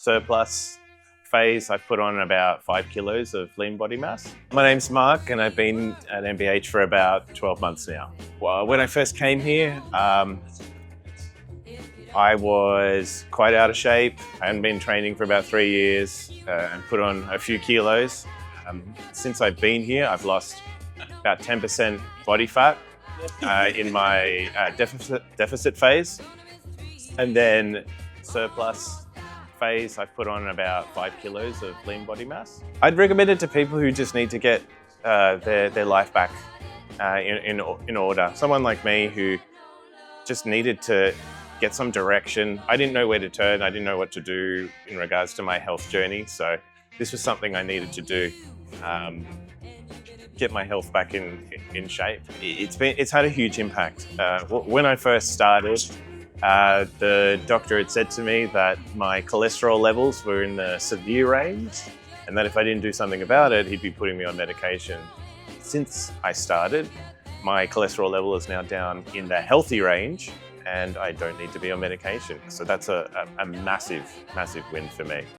surplus phase, I've put on about 5 kilos of lean body mass. My name's Mark and I've been at MBH for about 12 months now. Well, when I first came here, I was quite out of shape. I hadn't been training for about 3 years and put on a few kilos. Since I've been here, I've lost about 10% body fat in my deficit phase. And then surplus phase, I've put on about 5 kilos of lean body mass. I'd recommend it to people who just need to get their life back in order. Someone like me who just needed to get some direction. I didn't know where to turn. I didn't know what to do in regards to my health journey. So this was something I needed to do. Get my health back in shape. It's had a huge impact. When I first started, the doctor had said to me that my cholesterol levels were in the severe range and that if I didn't do something about it, he'd be putting me on medication. Since I started, my cholesterol level is now down in the healthy range and I don't need to be on medication. So that's a massive, massive win for me.